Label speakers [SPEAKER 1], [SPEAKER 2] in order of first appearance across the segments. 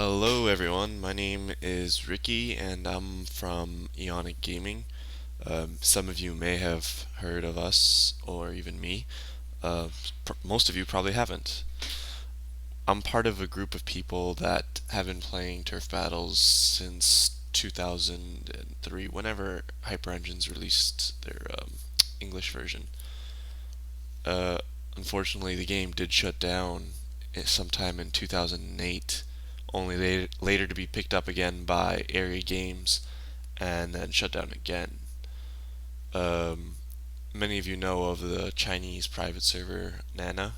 [SPEAKER 1] Hello everyone, my name is Ricky and I'm from Ionic Gaming. Some of you may have heard of us or even me. Uh, Most of you probably haven't. I'm part of a group of people that have been playing turf battles since 2003, whenever HyperEngines released their English version. Uh, Unfortunately, the game did shut down sometime in 2008, only later to be picked up again by Area Games and then shut down again. Um, Many of you know of the Chinese private server Nana.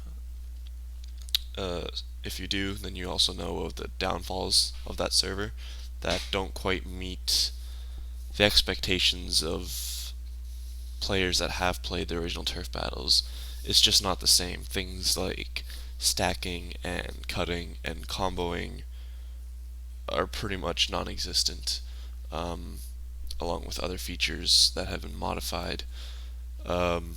[SPEAKER 1] Uh, if you do, then you also know of the downfalls of that server that don't quite meet the expectations of players that have played the original turf battles. It's just not the same. Things like stacking and cutting and comboing are pretty much non-existent, um, along with other features that have been modified. Um,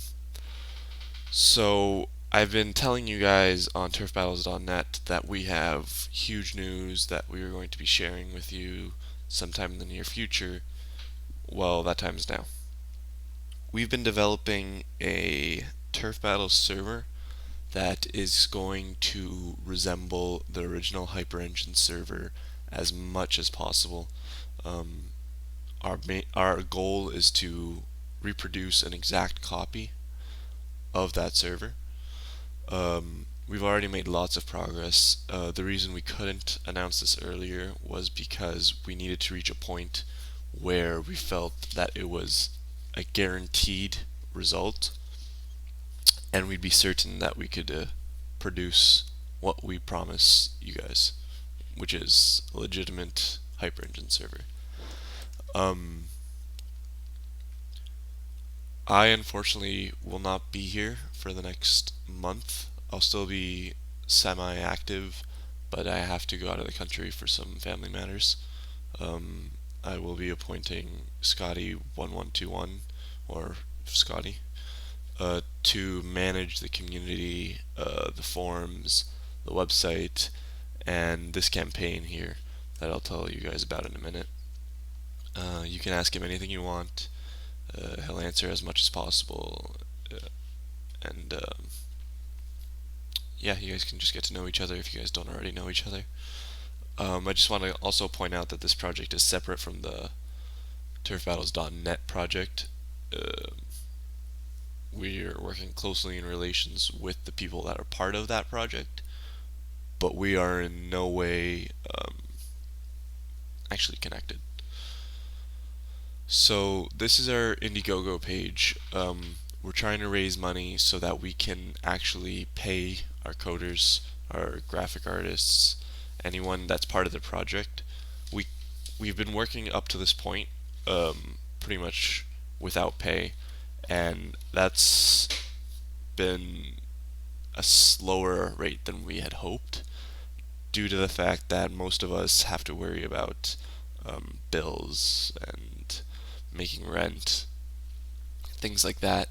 [SPEAKER 1] so I've been telling you guys on turfbattles.net that we have huge news that we are going to be sharing with you sometime in the near future. Well, that time is now. We've been developing a turf battle server that is going to resemble the original HyperEngine server as much as possible. Um, our goal is to reproduce an exact copy of that server. We've already made lots of progress. The reason we couldn't announce this earlier was because we needed to reach a point where we felt that it was a guaranteed result, and we'd be certain that we could produce what we promise you guys, which is a legitimate HyperEngine server. Um, I unfortunately will not be here for the next month. I'll still be semi-active, but I have to go out of the country for some family matters. Um, I will be appointing Scotty1121, or Scotty, to manage the community, the forums, the website, and this campaign here that I'll tell you guys about in a minute. You can ask him anything you want. He'll answer as much as possible, and yeah, you guys can just get to know each other if you guys don't already know each other. I just want to also point out that this project is separate from the turfbattles.net project. Uh, we are working closely in relations with the people that are part of that project, but we are in no way actually connected. So this is our Indiegogo page. We're trying to raise money so that we can actually pay our coders, our graphic artists, anyone that's part of the project. We we've been working up to this point, pretty much without pay, and that's been a slower rate than we had hoped, due to the fact that most of us have to worry about bills and making rent, things like that.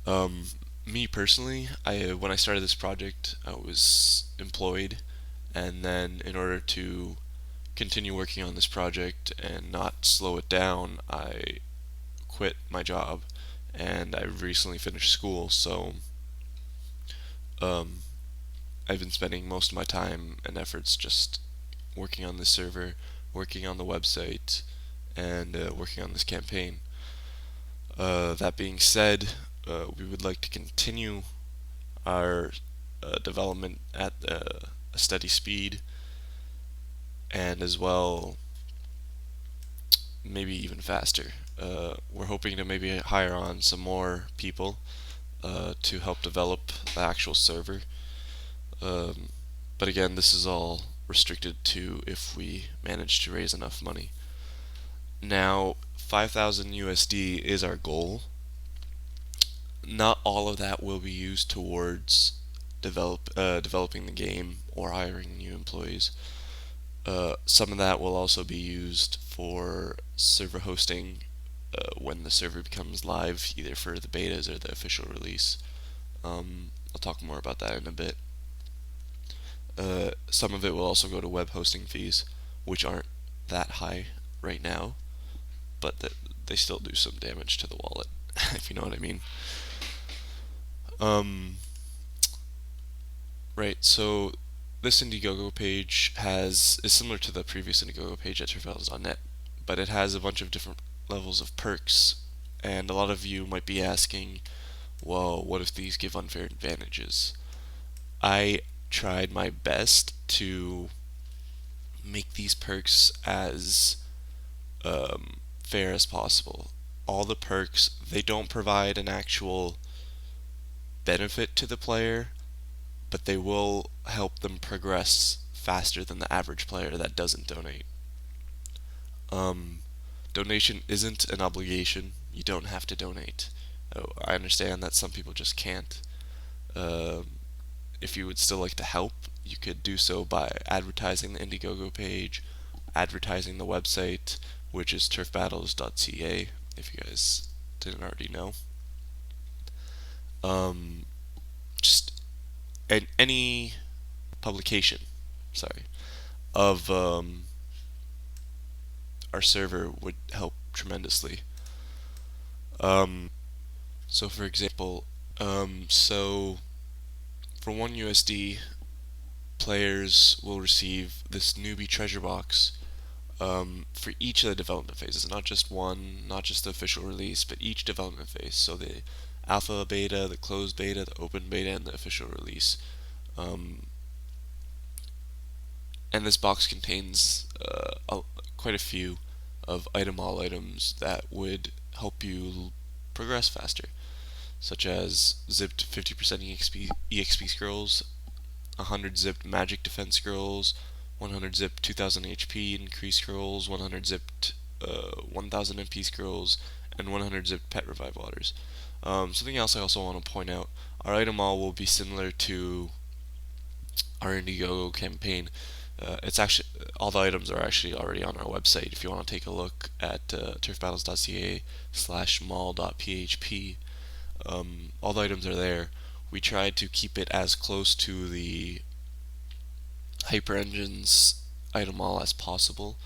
[SPEAKER 1] Um, Me personally, I when I started this project, I was employed, and then in order to continue working on this project and not slow it down, I quit my job, and I recently finished school. So um, I've been spending most of my time and efforts just working on this server, working on the website, and working on this campaign. That being said, we would like to continue our development at a steady speed, and as well, maybe even faster. We're hoping to maybe hire on some more people to help develop the actual server. Um, but again, this is all restricted to if we manage to raise enough money. Now, 5,000 USD is our goal. Not all of that will be used towards developing the game or hiring new employees. Some of that will also be used for server hosting when the server becomes live, either for the betas or the official release. I'll talk more about that in a bit. Some of it will also go to web hosting fees, which aren't that high right now, but they still do some damage to the wallet, if you know what I mean. Um, right. So this Indiegogo page is similar to the previous Indiegogo page at turfbattles.net, but it has a bunch of different levels of perks, and a lot of you might be asking, well, what if these give unfair advantages? I tried my best to make these perks as fair as possible. All the perks, they don't provide an actual benefit to the player, but they will help them progress faster than the average player that doesn't donate. Um, Donation isn't an obligation. You don't have to donate. Oh, I understand that some people just can't. Um, if you would still like to help, you could do so by advertising the Indiegogo page, advertising the website, which is turfbattles.ca, if you guys didn't already know. Um, just any publication, sorry, of our server would help tremendously. So for example, so for 1 USD, players will receive this newbie treasure box for each of the development phases, not just one, not just the official release, but each development phase. So the alpha beta, the closed beta, the open beta, and the official release. And this box contains quite a few of item all items that would help you progress faster, such as zipped 50% EXP scrolls, 100 zipped magic defense scrolls, 100 zipped 2000 HP increase scrolls, 100 zipped 1000 MP scrolls, and 100 zipped pet revive waters. Something else I also want to point out, our item all will be similar to our Indiegogo campaign. It's actually all the items are actually already on our website. If you want to take a look at turfbattles.ca/mall.php, all the items are there. We tried to keep it as close to the HyperEngine's item all as possible.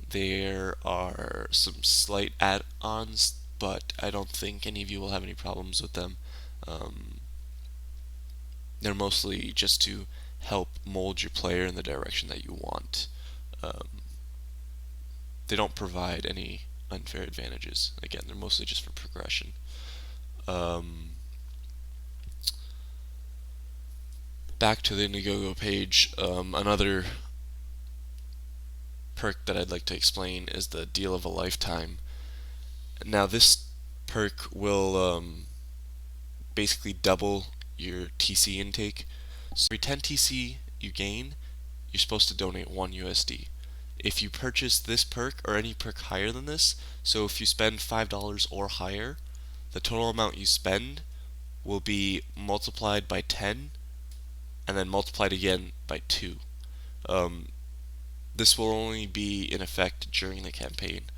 [SPEAKER 1] There are some slight add-ons, but I don't think any of you will have any problems with them. They're mostly just to help mold your player in the direction that you want. They don't provide any unfair advantages. Again, they're mostly just for progression. Back to the Indiegogo page, another perk that I'd like to explain is the deal of a lifetime. Now this perk will basically double your TC intake. So every 10 TC you gain, you're supposed to donate 1 USD. If you purchase this perk or any perk higher than this, so if you spend $5 or higher, the total amount you spend will be multiplied by 10 and then multiplied again by 2. This will only be in effect during the campaign,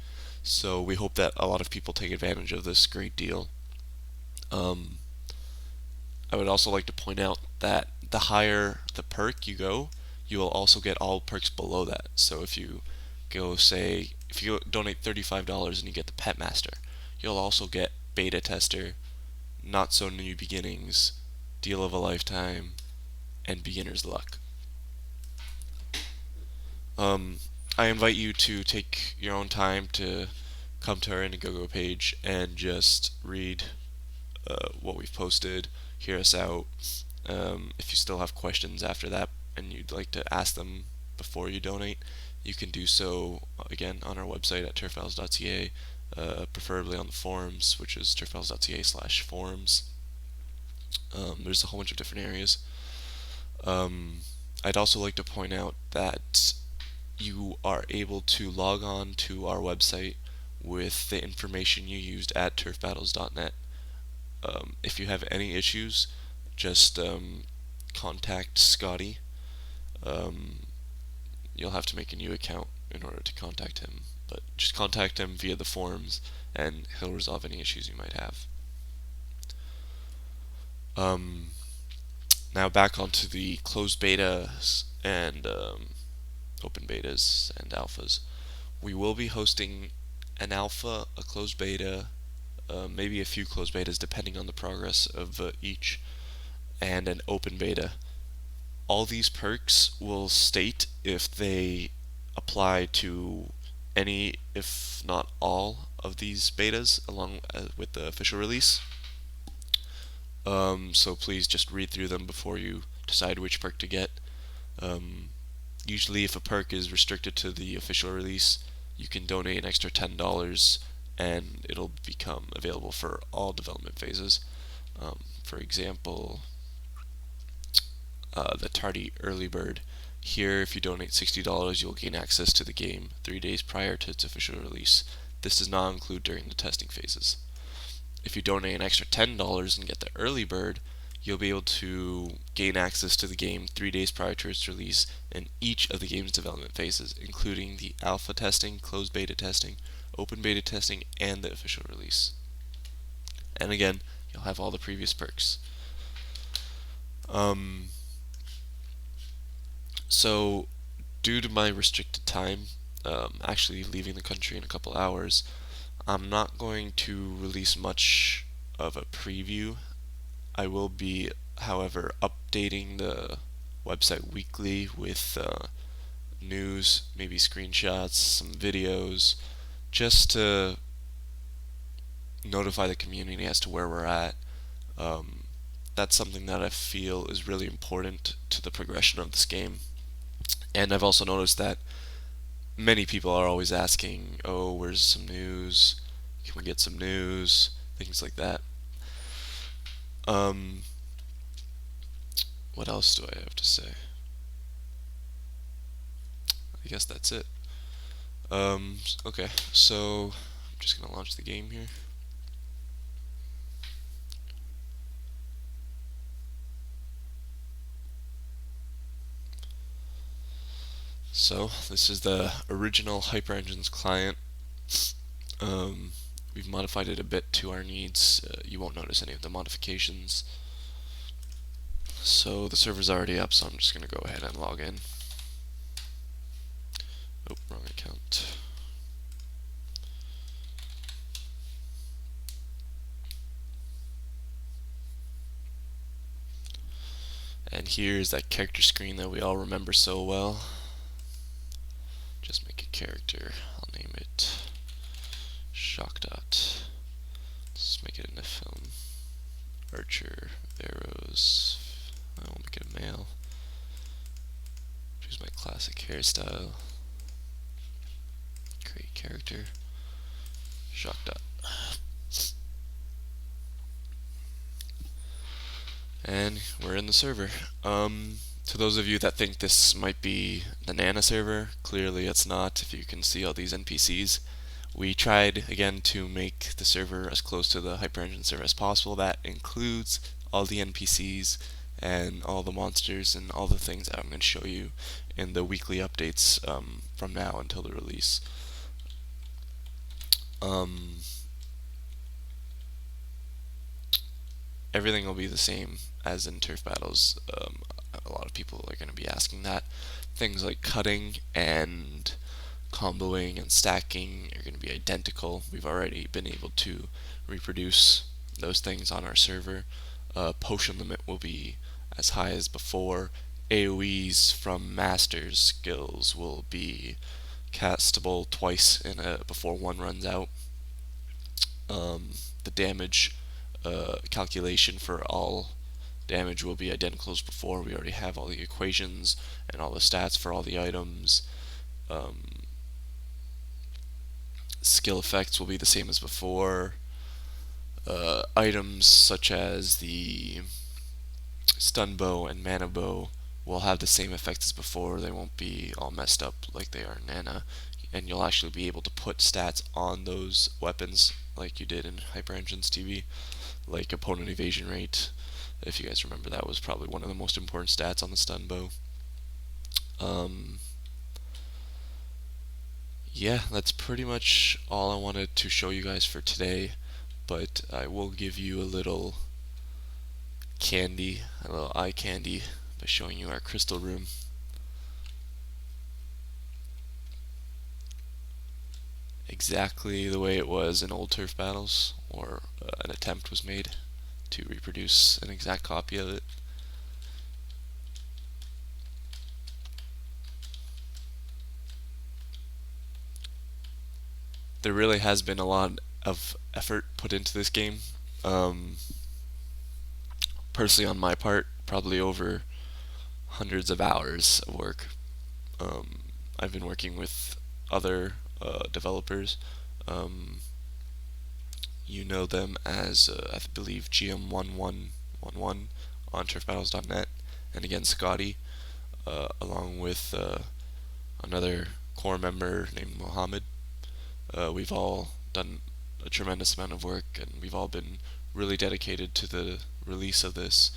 [SPEAKER 1] so we hope that a lot of people take advantage of this great deal. I would also like to point out that the higher the perk you go, you will also get all perks below that. So if you donate $35 and you get the Pet Master, you'll also get Beta Tester, Not So New Beginnings, Deal of a Lifetime, and Beginner's Luck. I invite you to take your own time to come to our Indiegogo page and just read what we've posted, hear us out. If you still have questions after that and you'd like to ask them before you donate, you can do so again on our website at turfbattles.ca, preferably on the forums, which is turfbattles.ca/forums. There's a whole bunch of different areas. I'd also like to point out that you are able to log on to our website with the information you used at turfbattles.net. If you have any issues, just contact Scotty. You'll have to make a new account in order to contact him, but just contact him via the forums and he'll resolve any issues you might have. Now back onto the closed beta and open betas and alphas. We will be hosting an alpha, a closed beta, maybe a few closed betas depending on the progress of each, and an open beta. All these perks will state if they apply to any, if not all, of these betas along with the official release. So please just read through them before you decide which perk to get. Um, Usually, if a perk is restricted to the official release, you can donate an extra $10 and it'll become available for all development phases. For example, the Tardy Early Bird. Here, if you donate $60, you'll gain access to the game 3 days prior to its official release. This does not include during the testing phases. If you donate an extra $10 and get the Early Bird, you'll be able to gain access to the game 3 days prior to its release in each of the game's development phases, including the alpha testing, closed beta testing, open beta testing, and the official release. And again, you'll have all the previous perks. So, due to my restricted time, actually leaving the country in a couple hours, I'm not going to release much of a preview. I will be, however, updating the website weekly with news, maybe screenshots, some videos, just to notify the community as to where we're at. That's something that I feel is really important to the progression of this game. And I've also noticed that many people are always asking, oh, where's some news? Can we get some news? Things like that. What else do I have to say? I guess that's it. Okay, so I'm just gonna launch the game here. So this is the original HyperEngine's client. We've modified it a bit to our needs. You won't notice any of the modifications. So the server's already up, so I'm just going to go ahead and log in. Oh, wrong account. And here's that character screen that we all remember so well. Just make a character. I'll name it Shock Dot. Let's make it in a film. Archer, arrows. I will make it a male. Choose my classic hairstyle. Create character. Shock Dot. And we're in the server. To those of you that think this might be the Nana server, clearly it's not. If you can see all these NPCs, we tried again to make the server as close to the HyperEngine server as possible. That includes all the NPCs and all the monsters and all the things that I'm going to show you in the weekly updates from now until the release. Everything will be the same as in turf battles. A lot of people are going to be asking that. Things like cutting and comboing and stacking are going to be identical. We've already been able to reproduce those things on our server. Potion limit will be as high as before. AoEs from masters skills will be castable twice before one runs out. The damage calculation for all damage will be identical as before. We already have all the equations and all the stats for all the items. Skill effects will be the same as before. Items such as the stun bow and mana bow will have the same effects as before. They won't be all messed up like they are in Nana, and you'll actually be able to put stats on those weapons like you did in HyperEngine's TV, like opponent evasion rate. If you guys remember, that was probably one of the most important stats on the stun bow. Yeah, that's pretty much all I wanted to show you guys for today, but I will give you a little candy, a little eye candy, by showing you our crystal room. exactly the way it was in old turf battles, or an attempt was made to reproduce an exact copy of it. There really has been a lot of effort put into this game. Um, Personally, on my part, probably over hundreds of hours of work. Um, I've been working with other developers. Um, you know them as, I believe, GM1111 on turfbattles.net, and again, Scotty, along with another core member named Mohammed. We've all done a tremendous amount of work, and we've all been really dedicated to the release of this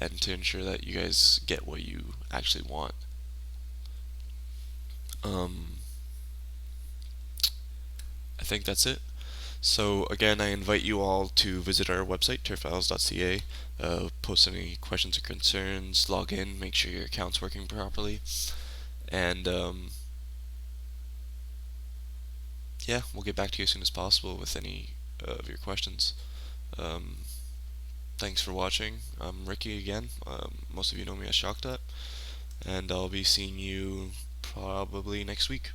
[SPEAKER 1] and to ensure that you guys get what you actually want. Um, I think that's it. So again, I invite you all to visit our website, turffiles.ca, post any questions or concerns, log in, make sure your account's working properly, and yeah, we'll get back to you as soon as possible with any of your questions. Um, Thanks for watching. I'm Ricky again. Most of you know me as Shocked, and I'll be seeing you probably next week.